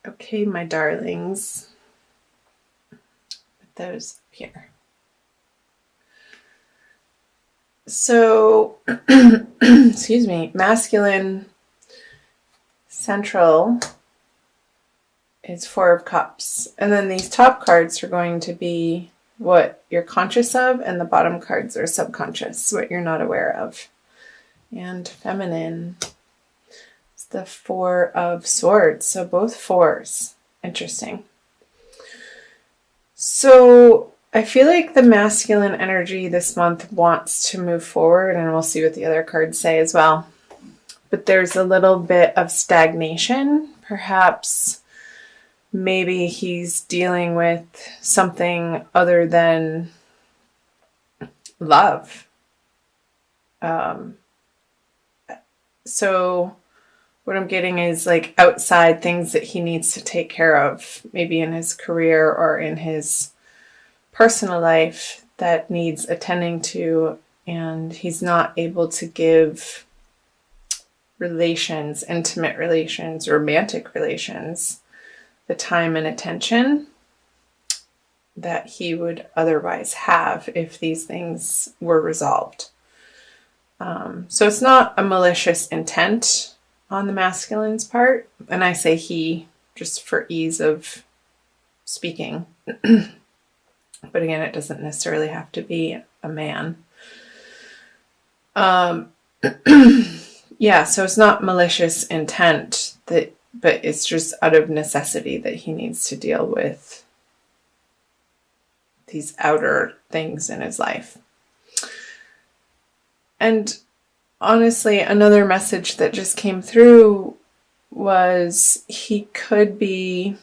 Okay, my darlings. Put those up here. So, excuse me, masculine central is Four of Cups. And then these top cards are going to be what you're conscious of, and the bottom cards are subconscious, what you're not aware of. And feminine is the Four of Swords. So both fours. Interesting. So I feel like the masculine energy this month wants to move forward, and we'll see what the other cards say as well. But there's a little bit of stagnation. Perhaps maybe he's dealing with something other than love. So what I'm getting is like outside things that he needs to take care of, maybe in his career or in his personal life that needs attending to, and he's not able to give relations, intimate relations, romantic relations, the time and attention that he would otherwise have if these things were resolved. So it's not a malicious intent on the masculine's part, and I say he just for ease of speaking. But again, it doesn't necessarily have to be a man. Yeah, so it's not malicious intent, but it's just out of necessity that he needs to deal with these outer things in his life. And honestly, another message that just came through was he could be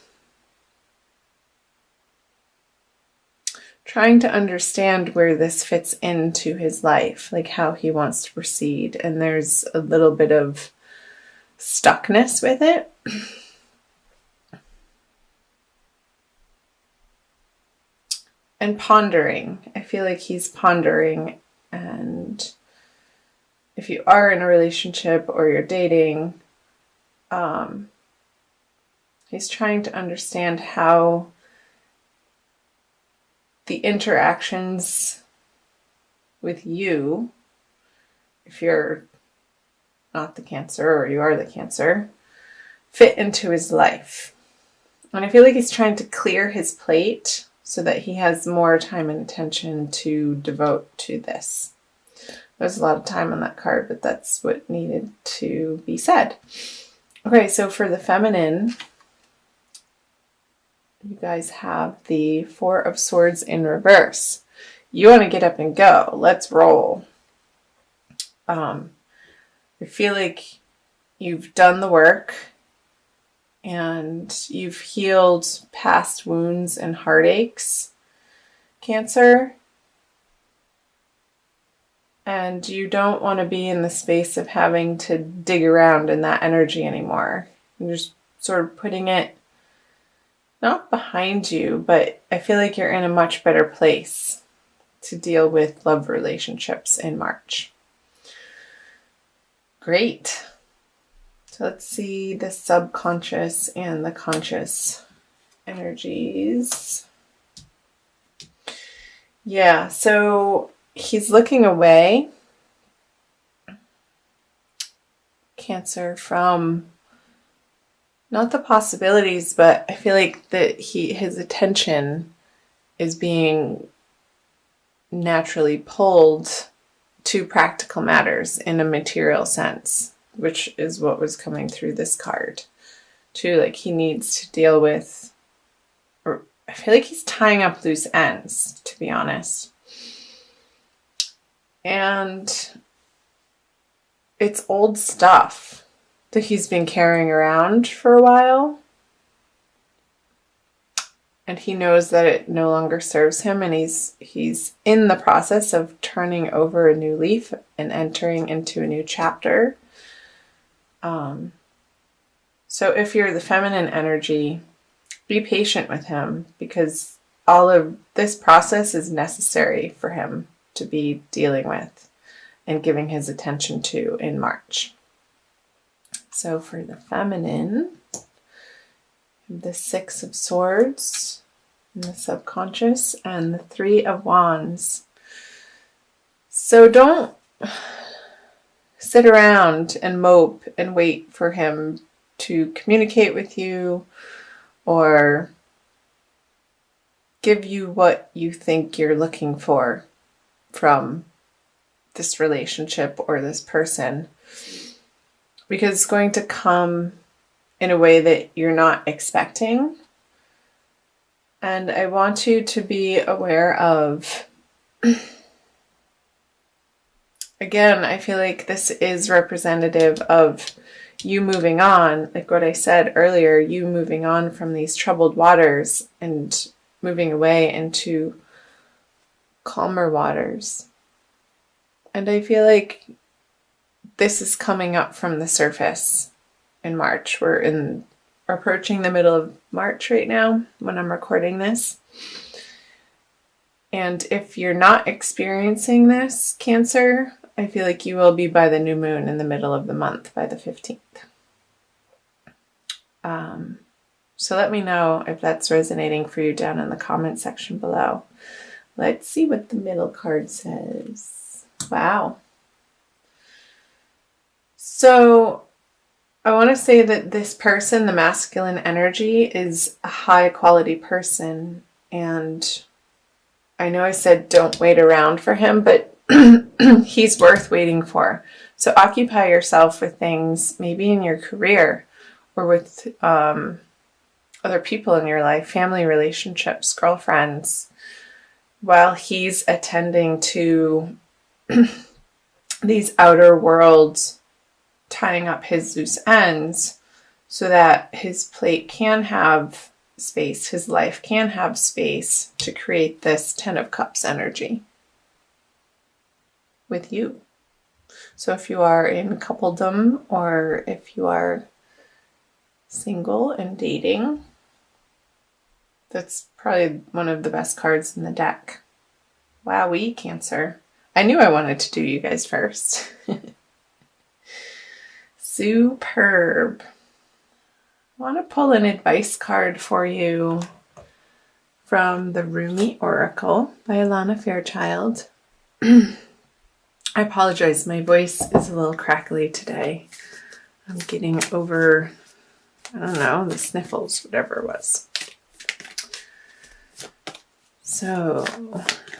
trying to understand where this fits into his life, like how he wants to proceed. And there's a little bit of stuckness with it. And pondering. I feel like he's pondering. And if you are in a relationship or you're dating, he's trying to understand how the interactions with you, if you're not the Cancer or you are the Cancer, fit into his life. And I feel like he's trying to clear his plate so that he has more time and attention to devote to this. There's a lot of time on that card, but that's what needed to be said. Okay, so for the feminine, you guys have the Four of Swords in reverse. You want to get up and go. Let's roll. I feel like you've done the work and you've healed past wounds and heartaches, Cancer. And you don't want to be in the space of having to dig around in that energy anymore. You're just sort of putting it not behind you, but I feel like you're in a much better place to deal with love relationships in March. Great. So let's see the subconscious and the conscious energies. Yeah, so he's looking away, Cancer, from not the possibilities, but I feel like that his attention is being naturally pulled to practical matters in a material sense, which is what was coming through this card too. Like he needs to deal with, or I feel like he's tying up loose ends, to be honest. And it's old stuff that he's been carrying around for a while. And he knows that it no longer serves him, and he's in the process of turning over a new leaf and entering into a new chapter. So if you're the feminine energy, be patient with him, because all of this process is necessary for him to be dealing with and giving his attention to in March. So for the feminine, the Six of Swords in the subconscious, and the Three of Wands. So don't sit around and mope and wait for him to communicate with you or give you what you think you're looking for from this relationship or this person, because it's going to come in a way that you're not expecting. And I want you to be aware of, again, I feel like this is representative of you moving on, like what I said earlier, you moving on from these troubled waters and moving away into calmer waters. And I feel like this is coming up from the surface in March. We're approaching the middle of March right now when I'm recording this. And if you're not experiencing this, Cancer, I feel like you will be by the new moon in the middle of the month, by the 15th. So let me know if that's resonating for you down in the comment section below. Let's see what the middle card says. Wow. So I want to say that this person, the masculine energy, is a high quality person. And I know I said don't wait around for him, but he's worth waiting for. So occupy yourself with things, maybe in your career or with other people in your life, family relationships, girlfriends, while he's attending to these outer worlds, tying up his loose ends so that his plate can have space, his life can have space to create this Ten of Cups energy with you. So if you are in coupledom or if you are single and dating, that's probably one of the best cards in the deck. Wowee, Cancer. I knew I wanted to do you guys first. Superb. I want to pull an advice card for you from the Rumi Oracle by Alana Fairchild. I apologize, my voice is a little crackly today. I'm getting over, I don't know, the sniffles, whatever it was. So,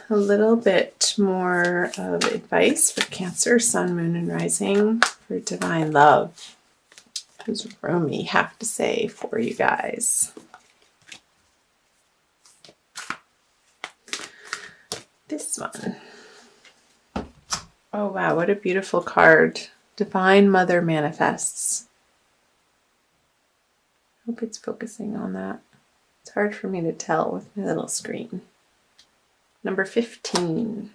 a little bit more of advice for Cancer, Sun, Moon, and Rising for divine love. What does Rumi have to say for you guys? This one. Oh wow, what a beautiful card. Divine Mother manifests. Hope it's focusing on that. It's hard for me to tell with my little screen. Number 15.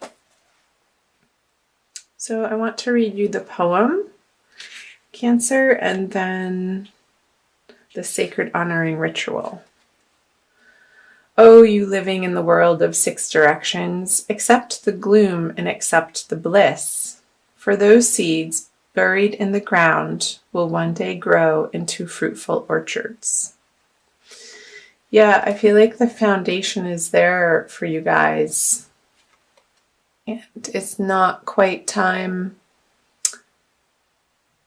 So I want to read you the poem, Cancer, and then the sacred honoring ritual. Oh, you living in the world of 6 directions, accept the gloom and accept the bliss, for those seeds buried in the ground will one day grow into fruitful orchards. Yeah, I feel like the foundation is there for you guys. And it's not quite time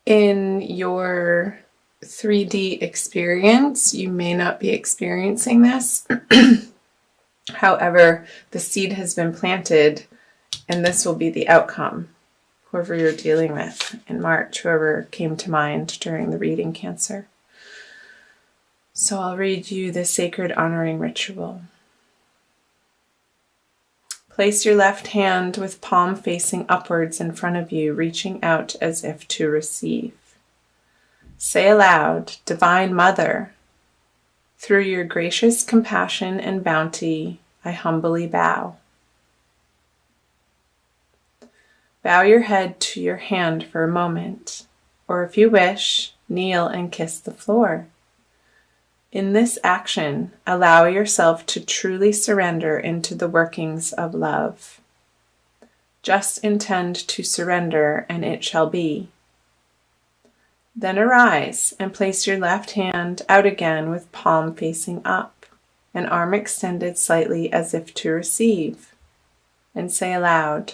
in your 3D experience. You may not be experiencing this. However, the seed has been planted and this will be the outcome. Whoever you're dealing with in March, whoever came to mind during the reading, Cancer. So I'll read you the sacred honoring ritual. Place your left hand with palm facing upwards in front of you, reaching out as if to receive. Say aloud, Divine Mother, through your gracious compassion and bounty, I humbly bow. Bow your head to your hand for a moment, or if you wish, kneel and kiss the floor. In this action, allow yourself to truly surrender into the workings of love. Just intend to surrender, and it shall be. Then arise and place your left hand out again with palm facing up, and arm extended slightly as if to receive, and say aloud,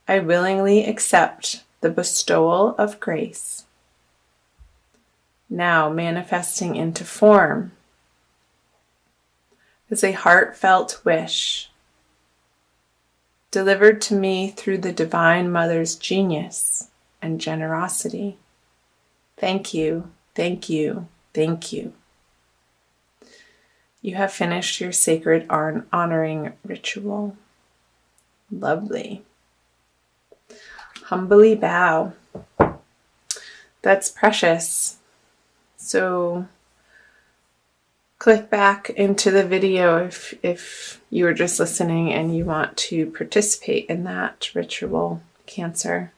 I willingly accept the bestowal of grace. Now manifesting into form as a heartfelt wish delivered to me through the Divine Mother's genius and generosity. Thank you, thank you, thank you. You have finished your sacred honoring ritual. Lovely. Humbly bow. That's precious. So click back into the video if you were just listening and you want to participate in that ritual, Cancer.